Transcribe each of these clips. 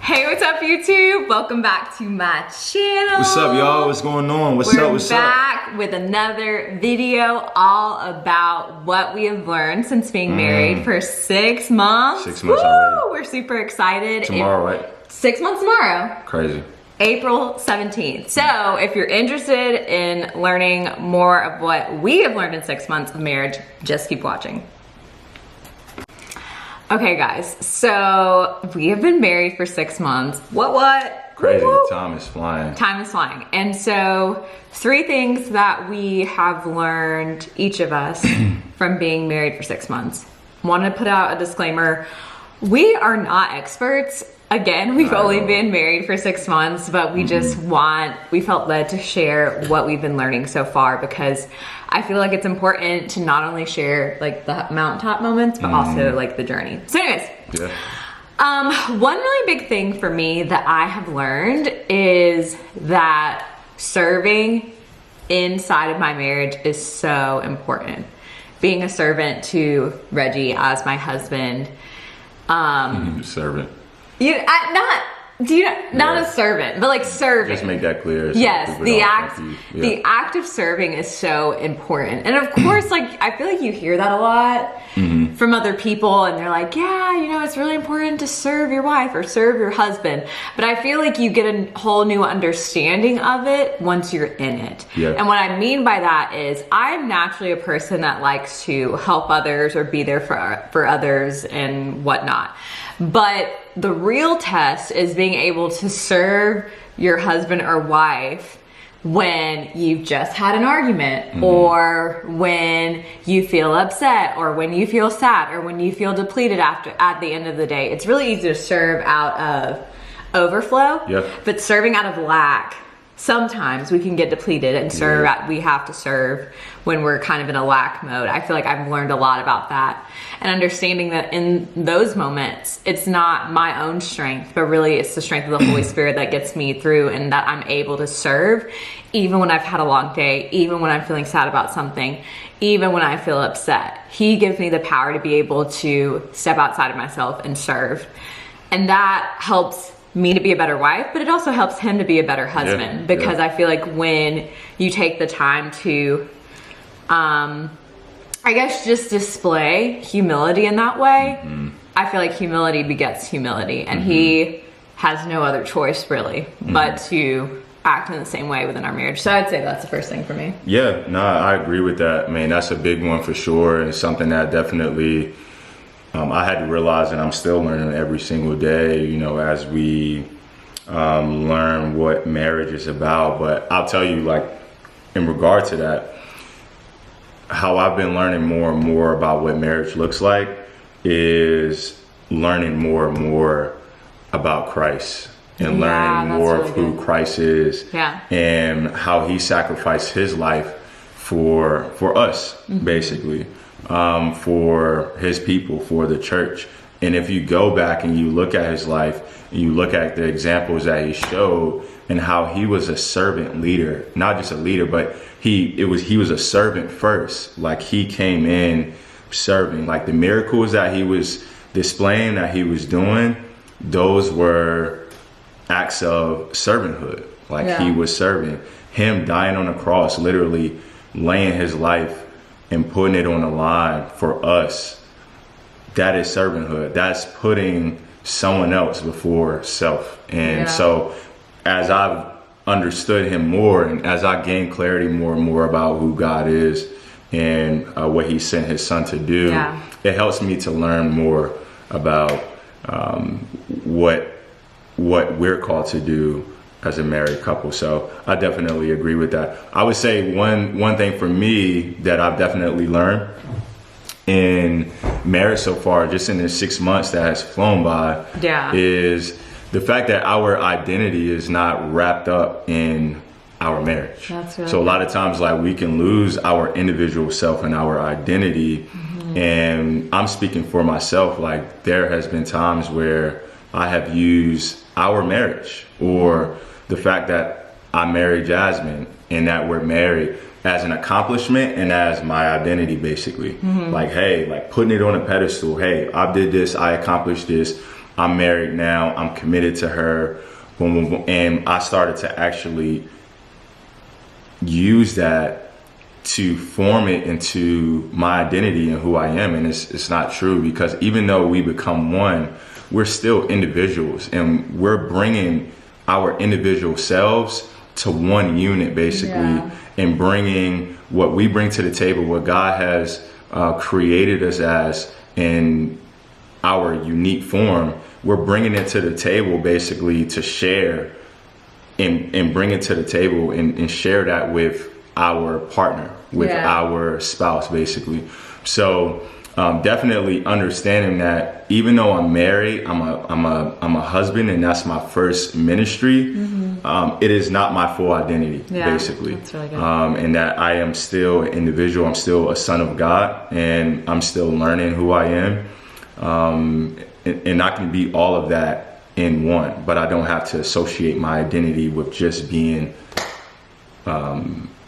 Hey, what's up YouTube? Welcome back to my channel. What's up, y'all? What's going on? What's up? We're back with another video all about what we have learned since being married for 6 months. 6 months already. We're super excited. Tomorrow, right? 6 months tomorrow. Crazy. April 17th. So if you're interested in learning more of what we have learned in 6 months of marriage, just keep watching. Okay guys, so we have been married for 6 months. What? Crazy, Woo-woo. time is flying. Time is flying. And so 3 things that we have learned, each of us, from being married for 6 months. Want to put out a disclaimer, we are not experts. Again, we've only been married for 6 months, but we just we felt led to share what we've been learning so far, because I feel like it's important to not only share like the mountaintop moments, but also like the journey. So anyways, one really big thing for me that I have learned is that serving inside of my marriage is so important. Being a servant to Reggie as my husband. Servant. Not a servant, but like serving. Just make that clear. So yes, the act of serving is so important. And of course, like, I feel like you hear that a lot from other people, and they're like, yeah, you know, it's really important to serve your wife or serve your husband. But I feel like you get a whole new understanding of it once you're in it. Yeah. And what I mean by that is I'm naturally a person that likes to help others or be there for others and whatnot. But the real test is being able to serve your husband or wife when you've just had an argument, or when you feel upset, or when you feel sad, or when you feel depleted at the end of the day. It's really easy to serve out of overflow, but serving out of lack, sometimes we can get depleted and we have to serve when we're kind of in a lack mode. I feel like I've learned a lot about that, and understanding that in those moments, it's not my own strength, but really it's the strength of the Holy Spirit that gets me through, and that I'm able to serve even when I've had a long day, even when I'm feeling sad about something, even when I feel upset. He gives me the power to be able to step outside of myself and serve. And that helps me to be a better wife, but it also helps him to be a better husband, because I feel like when you take the time to, I guess, just display humility in that way, I feel like humility begets humility, and he has no other choice really but to act in the same way within our marriage. So I'd say that's the first thing for me. Yeah, no, I agree with that. I mean, that's a big one for sure, and something that definitely I had to realize, and I'm still learning every single day, you know, as we learn what marriage is about. But I'll tell you, like, in regard to that, how I've been learning more and more about what marriage looks like is learning more and more about Christ, and learning more of who Christ is, and how he sacrificed his life for us, basically. For his people, for the church. And if you go back and you look at his life, and you look at the examples that he showed, and how he was a servant leader, not just a leader, but he was a servant first. Like, he came in serving. Like, the miracles that he was displaying, that he was doing, those were acts of servanthood. Like, he was serving. Him dying on the cross, literally laying his life and putting it on the line for us, that is servanthood. That's putting someone else before self. And so as I've understood him more, and as I gain clarity more and more about who God is and what he sent his son to do, it helps me to learn more about what we're called to do as a married couple. So I definitely agree with that. I would say one thing for me that I've definitely learned in marriage so far, just in the 6 months that has flown by, is the fact that our identity is not wrapped up in our marriage. That's really so a lot of times, like, we can lose our individual self and our identity. And I'm speaking for myself. Like, there has been times where I have used our marriage, or the fact that I married Jasmine and that we're married, as an accomplishment and as my identity, basically. Like, hey, like, putting it on a pedestal. Hey, I did this, I accomplished this. I'm married now. I'm committed to her. Boom, boom, boom. And I started to actually use that to form it into my identity and who I am. And it's not true, because even though we become one, we're still individuals, and we're bringing our individual selves to one unit, basically, and bringing what we bring to the table, what God has created us as in our unique form. We're bringing it to the table, basically, to share and bring it to the table and share that with our partner, with our spouse, basically. So definitely understanding that even though I'm married, I'm a husband, and that's my first ministry. It is not my full identity, basically. That's really good. And that I am still an individual. I'm still a son of God, and I'm still learning who I am. And I can be all of that in one, but I don't have to associate my identity with just being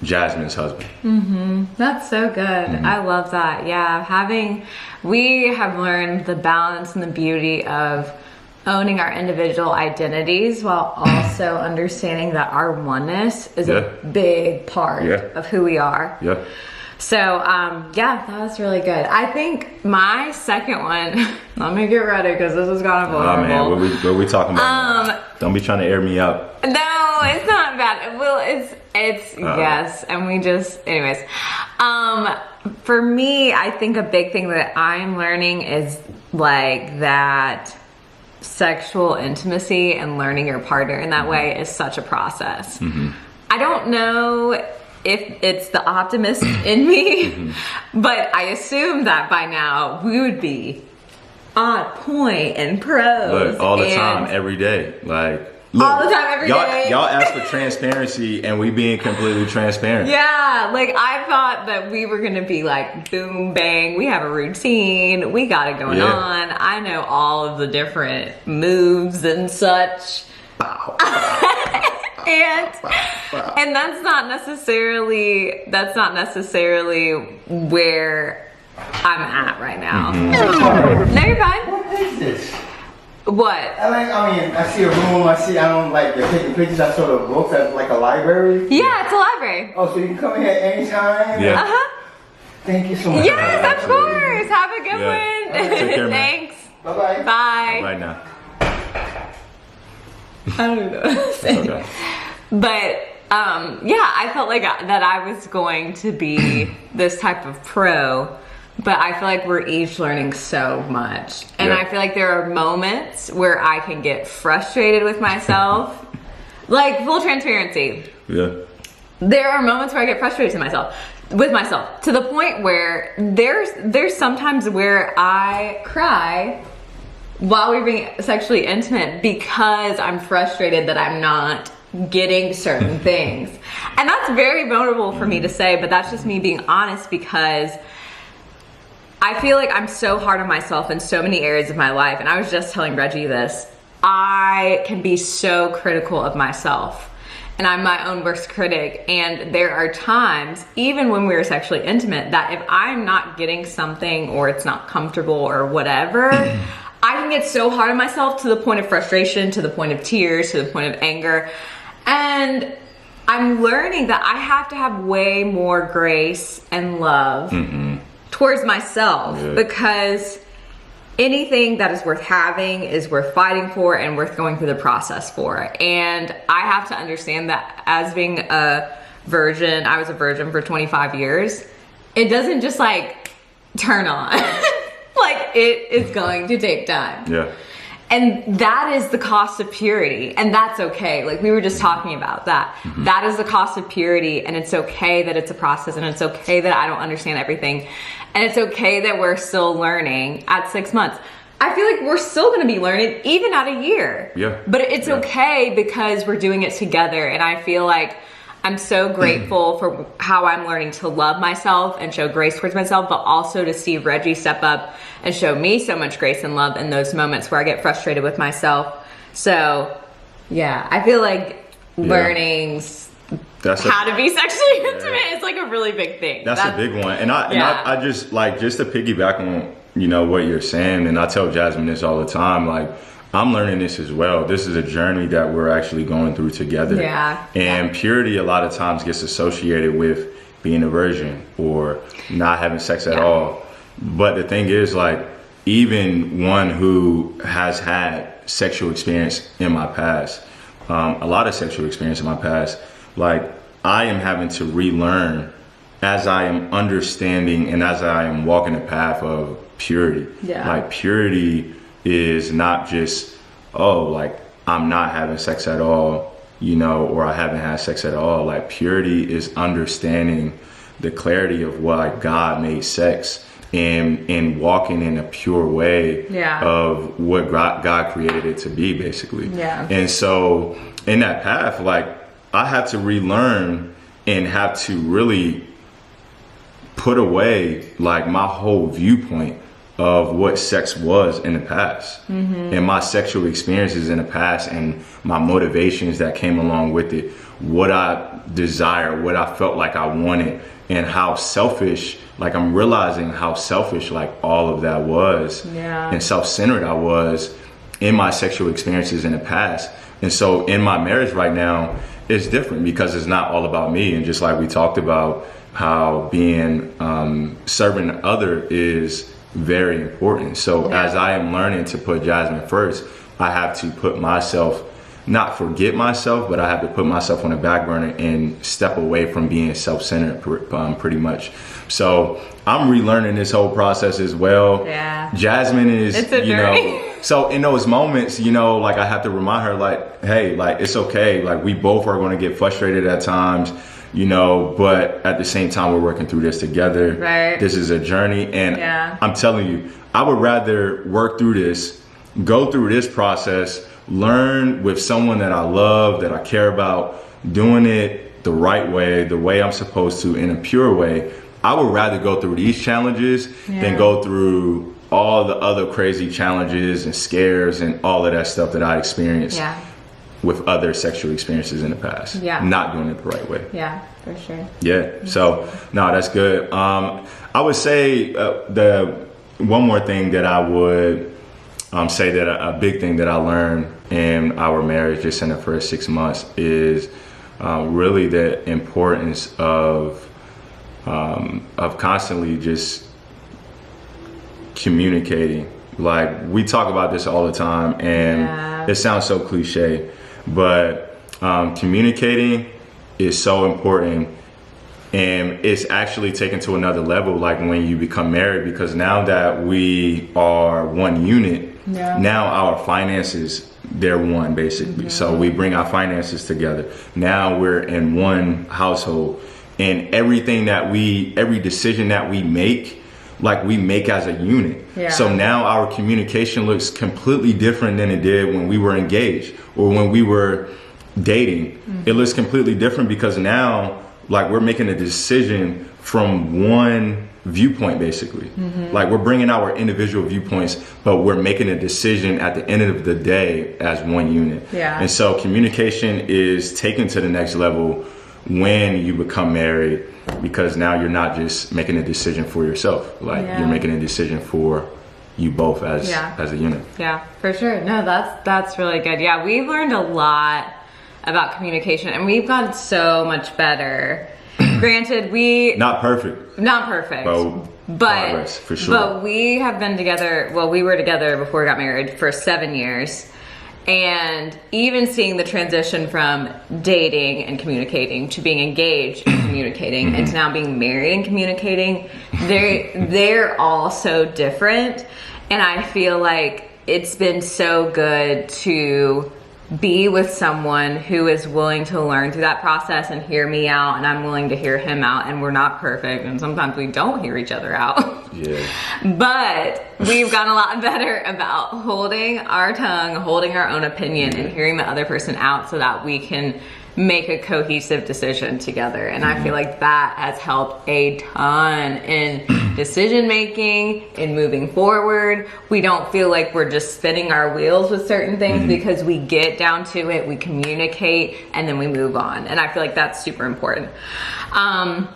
Jasmine's husband. That's so good. I love that. Yeah, we have learned the balance and the beauty of owning our individual identities while also understanding that our oneness is a big part of who we are. So, that was really good. I think my second one, let me get ready because this is kind of vulnerable. Oh man, what we talking about now? Don't be trying to air me out. No, it's not bad. Well, it's yes, and we just, anyways. For me, I think a big thing that I'm learning is like that sexual intimacy and learning your partner in that way is such a process. I don't know if it's the optimist in me, but I assume that by now we would be on point and pros. Look, all the time, every day. Like, look, all the time, every day. Y'all ask for transparency, and we being completely transparent. Yeah, like I thought that we were gonna be like boom, bang, we have a routine, we got it going on. I know all of the different moves and such. And that's not necessarily where I'm at right now. No, you're fine. What is this? What? I see a room, I don't like, you're taking pictures, I saw the books as like a library. Yeah, it's a library. Oh, so you can come in here anytime? Yeah. Thank you so much. Yes, of course. Have a good one. Take care, man. Thanks. Bye-bye. Bye. Right now. I don't know what to say. Okay. But I felt like that I was going to be this type of pro, but I feel like we're each learning so much. And I feel like there are moments where I can get frustrated with myself. Like, full transparency. Yeah. There are moments where I get frustrated with myself to the point where there's sometimes where I cry while we're being sexually intimate because I'm frustrated that I'm not getting certain things. And that's very vulnerable for me to say, but that's just me being honest, because I feel like I'm so hard on myself in so many areas of my life. And I was just telling Reggie this. I can be so critical of myself, and I'm my own worst critic. And there are times, even when we're sexually intimate, that if I'm not getting something or it's not comfortable or whatever, I can get so hard on myself to the point of frustration, to the point of tears, to the point of anger. And I'm learning that I have to have way more grace and love towards myself, because anything that is worth having is worth fighting for and worth going through the process for. And I have to understand that as being a virgin, I was a virgin for 25 years, it doesn't just like turn on. Like, it is going to take time. Yeah. And that is the cost of purity. And that's okay. Like, we were just talking about that. That is the cost of purity. And it's okay that it's a process. And it's okay that I don't understand everything. And it's okay that we're still learning at 6 months. I feel like we're still going to be learning even at a year. Yeah. But it's okay because we're doing it together. And I feel like I'm so grateful for how I'm learning to love myself and show grace towards myself, but also to see Reggie step up and show me so much grace and love in those moments where I get frustrated with myself. So, yeah, I feel like learning how to be sexually intimate is like a really big thing. That's a big one. And I just to piggyback you know, what you're saying, and I tell Jasmine this all the time, like, I'm learning this as well. This is a journey that we're actually going through together. Yeah. And purity a lot of times gets associated with being a virgin or not having sex at all. But the thing is, like, even one who has had sexual experience in my past, a lot of sexual experience in my past, like, I am having to relearn as I am understanding and as I am walking the path of purity. Yeah. Like, purity is not just, oh, like, I'm not having sex at all, you know, or I haven't had sex at all. Like, purity is understanding the clarity of why God made sex and walking in a pure way of what God created it to be, basically. Yeah. And so in that path, like, I had to relearn and have to really put away, like, my whole viewpoint of what sex was in the past and my sexual experiences in the past and my motivations that came along with it, what I desired, what I felt like I wanted, and how selfish, like, I'm realizing how selfish, like, all of that was and self-centered I was in my sexual experiences in the past. And so in my marriage right now, it's different because it's not all about me. And just like we talked about, how being serving the other is very important. So as I am learning to put Jasmine first, I have to put myself, not forget myself, but I have to put myself on the back burner and step away from being self-centered pretty much. So I'm relearning this whole process as well. Yeah. Jasmine is, it's a you journey. know, so in those moments, you know, like, I have to remind her, like, hey, like, it's okay. Like, we both are going to get frustrated at times, you know, but at the same time, we're working through this together. Right. This is a journey. And I'm telling you, I would rather work through this, go through this process, learn with someone that I love, that I care about, doing it the right way, the way I'm supposed to, in a pure way. I would rather go through these challenges than go through all the other crazy challenges and scares and all of that stuff that I experienced with other sexual experiences in the past. Not doing it the right way. Yeah, for sure. Yeah. So, no, that's good. I would say the one more thing that I would say that a big thing that I learned in our marriage just in the first 6 months is really the importance of constantly just communicating. Like, we talk about this all the time, and it sounds so cliche, but communicating is so important, and it's actually taken to another level, like, when you become married, because now that we are one unit, now our finances, they're one, basically. So we bring our finances together. Now we're in one household, and every decision that we make, like, we make as a unit. So now our communication looks completely different than it did when we were engaged or when we were dating. It looks completely different because now, like, we're making a decision from one viewpoint, basically. Like, we're bringing our individual viewpoints, but we're making a decision at the end of the day as one unit. And so communication is taken to the next level when you become married, because now you're not just making a decision for yourself, like, you're making a decision for you both as a unit. Yeah, for sure. No, that's really good. Yeah, we've learned a lot about communication, and we've gotten so much better. Granted, not perfect, but progress, for sure. But we have been together. Well, we were together before we got married for 7 years. And even seeing the transition from dating and communicating to being engaged and communicating and to now being married and communicating, they're all so different. And I feel like it's been so good to be with someone who is willing to learn through that process and hear me out, and I'm willing to hear him out, and we're not perfect, and sometimes we don't hear each other out. But we've gotten a lot better about holding our tongue, holding our own opinion, and hearing the other person out so that we can make a cohesive decision together. And I feel like that has helped a ton in decision making, in moving forward. We don't feel like we're just spinning our wheels with certain things because we get down to it, we communicate, and then we move on. And I feel like that's super important. Are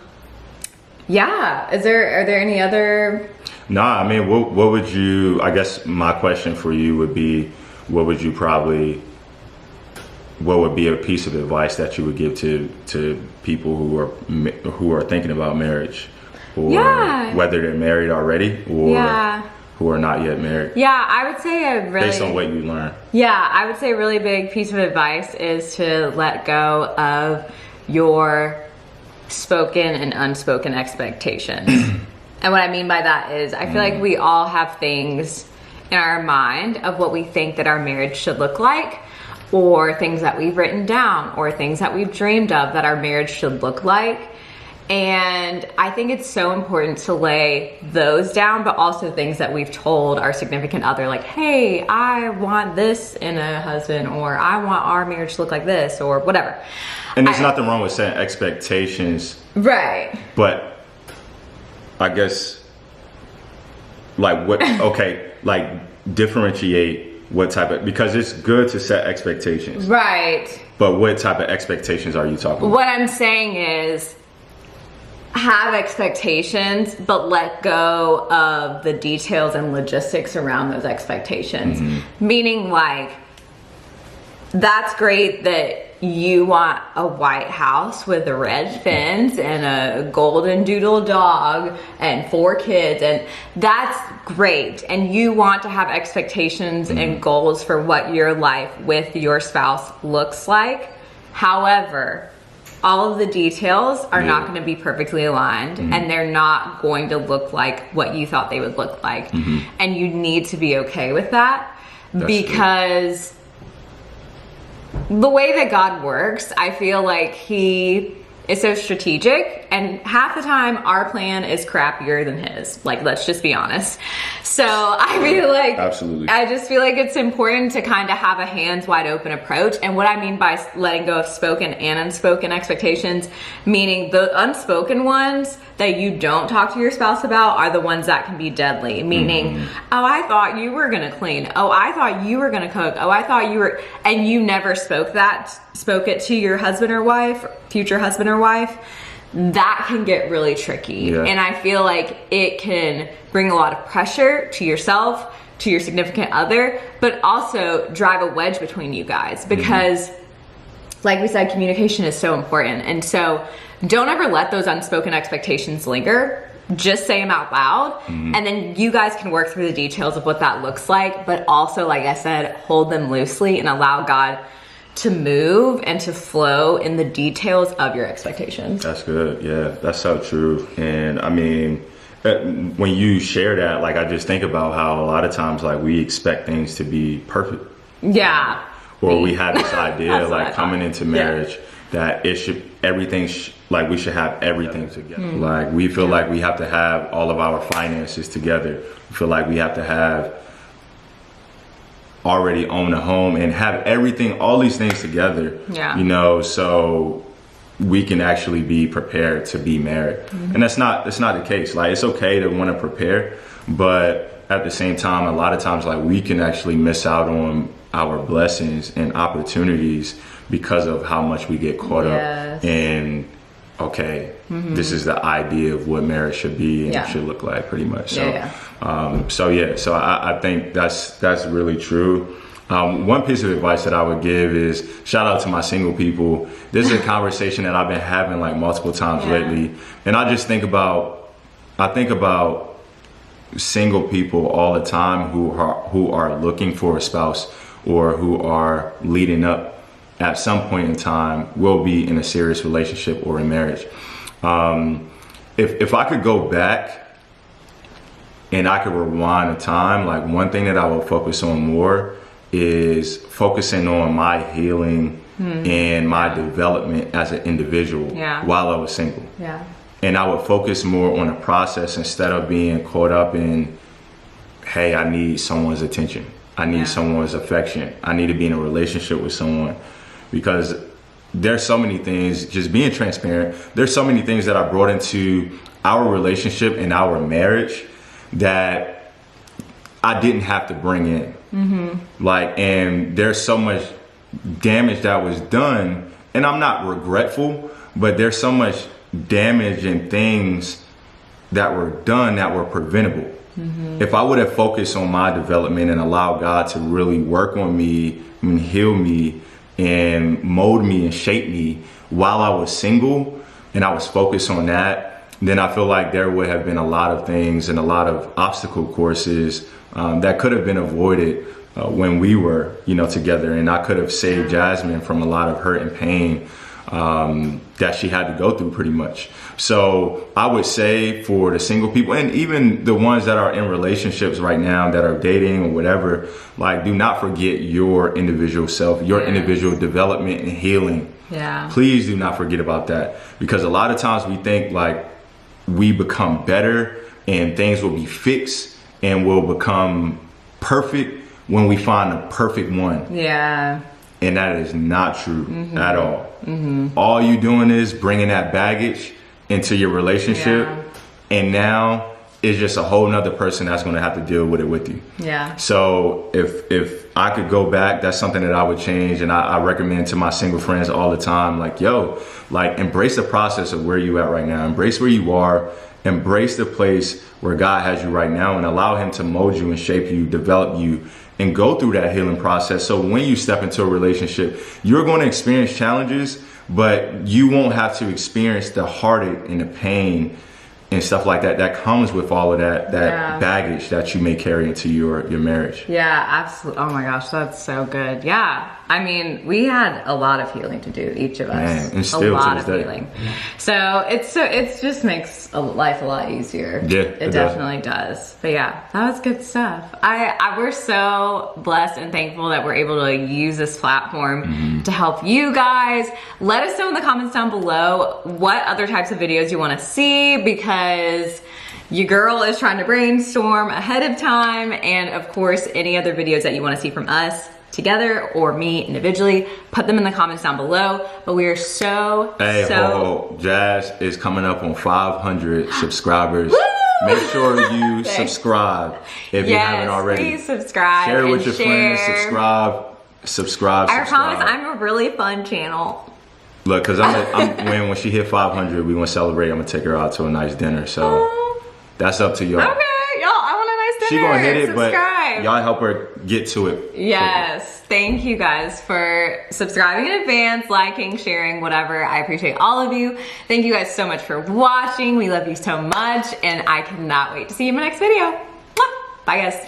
there any other Nah, I mean, what would you, I guess my question for you would be, what would be a piece of advice that you would give to people who are thinking about marriage, or whether they're married already or who are not yet married? Yeah, I would say based on what you learned. Yeah, I would say a really big piece of advice is to let go of your spoken and unspoken expectations. And what I mean by that is I feel like we all have things in our mind of what we think that our marriage should look like, or things that we've written down, or things that we've dreamed of that our marriage should look like. And I think it's so important to lay those down, but also things that we've told our significant other, like, hey, I want this in a husband, or I want our marriage to look like this, or whatever. And there's nothing wrong with setting expectations. Right. But I guess, like, like differentiate what type of, because it's good to set expectations. Right. But what type of expectations are you talking about? What I'm saying is, have expectations, but let go of the details and logistics around those expectations. Meaning, like, that's great that you want a white house with a red fence and a golden doodle dog and 4 kids, and that's great. And you want to have expectations and goals for what your life with your spouse looks like. However, all of the details are not going to be perfectly aligned, and they're not going to look like what you thought they would look like. And you need to be okay with that. That's because the way that God works, I feel like he is so strategic, and half the time our plan is crappier than his. Like, let's just be honest. So I feel like, absolutely, I just feel like it's important to kind of have a hands wide open approach. And what I mean by letting go of spoken and unspoken expectations, meaning the unspoken ones that you don't talk to your spouse about are the ones that can be deadly. Meaning, oh, I thought you were gonna clean. Oh, I thought you were gonna cook. Oh, I thought you were, and you never spoke it to your husband or wife, future husband or wife. That can get really tricky. And I feel like it can bring a lot of pressure to yourself, to your significant other, but also drive a wedge between you guys, because like we said, communication is so important. And so don't ever let those unspoken expectations linger. Just say them out loud, and then you guys can work through the details of what that looks like. But also, like I said, hold them loosely and allow God to move and to flow in the details of your expectations. That's good. Yeah, that's so true. And I mean, when you share that, like, I just think about how a lot of times, like, we expect things to be perfect. Yeah. Or we have this idea, like, coming into marriage, that it should, like, we should have everything together. Like, we feel like we have to have all of our finances together. We feel like we have to have already own a home and have everything, all these things together, you know, so we can actually be prepared to be married. And that's not the case. Like, it's okay to want to prepare, but at the same time, a lot of times, like, we can actually miss out on our blessings and opportunities because of how much we get caught up in, this is the idea of what marriage should be and should look like, pretty much. So I think that's really true. One piece of advice that I would give is, shout out to my single people. This is a conversation that I've been having, like, multiple times lately, and I think about single people all the time who are looking for a spouse, or who are leading up at some point in time will be in a serious relationship or in marriage. If I could go back and I could rewind a time, like, one thing that I would focus on more is focusing on my healing and my development as an individual while I was single. And I would focus more on the process instead of being caught up in, hey, I need someone's attention. I need someone's affection. I need to be in a relationship with someone. Because there's so many things, just being transparent, there's so many things that I brought into our relationship and our marriage that I didn't have to bring in. Like, and there's so much damage that was done, and I'm not regretful, but there's so much damage and things that were done that were preventable. If I would have focused on my development and allowed God to really work on me and heal me and mold me and shape me while I was single, and I was focused on that, then I feel like there would have been a lot of things and a lot of obstacle courses that could have been avoided when we were, together. And I could have saved Jasmine from a lot of hurt and pain that she had to go through pretty much. So I would say for the single people, and even the ones that are in relationships right now that are dating or whatever, like, do not forget your individual self, your individual development and healing. Yeah. Please do not forget about that, because a lot of times we think like we become better and things will be fixed and will become perfect when we find the perfect one. Yeah. And that is not true at all. All you doing is bringing that baggage into your relationship, and now it's just a whole nother person that's going to have to deal with it with you. Yeah. So if I could go back, that's something that I would change, and I recommend to my single friends all the time, like, yo, like, embrace the process of where you at right now. Embrace where you are. Embrace the place where God has you right now, and allow him to mold you and shape you, develop you, and go through that healing process. So when you step into a relationship, you're going to experience challenges, but you won't have to experience the heartache and the pain and stuff like that comes with all of that baggage that you may carry into your marriage. Yeah, absolutely. Oh my gosh, that's so good. Yeah. I mean, we had a lot of healing to do, each of us. Man, and still a lot to of this day. healing. So it just makes life a lot easier. Yeah, it definitely does. But yeah, that was good stuff. We're so blessed and thankful that we're able to use this platform to help you guys. Let us know in the comments down below what other types of videos you want to see, because your girl is trying to brainstorm ahead of time. And of course, any other videos that you want to see from us together or me individually, put them in the comments down below. But we are so Jazz is coming up on 500 subscribers. Woo! Make sure you subscribe if you haven't already. Please subscribe. Share it with your share. friends. Subscribe. I promise I'm a really fun channel. Look, because when she hit 500, we want to celebrate. I'm gonna take her out to a nice dinner. So that's up to y'all. Okay, y'all, I want a nice She dinner. gonna hit it, subscribe. but y'all help her get to it. Yes, thank you guys for subscribing in advance, liking, sharing, whatever. I appreciate all of you. Thank you guys so much for watching. We love you so much, and I cannot wait to see you in my next video. Mwah! Bye, guys.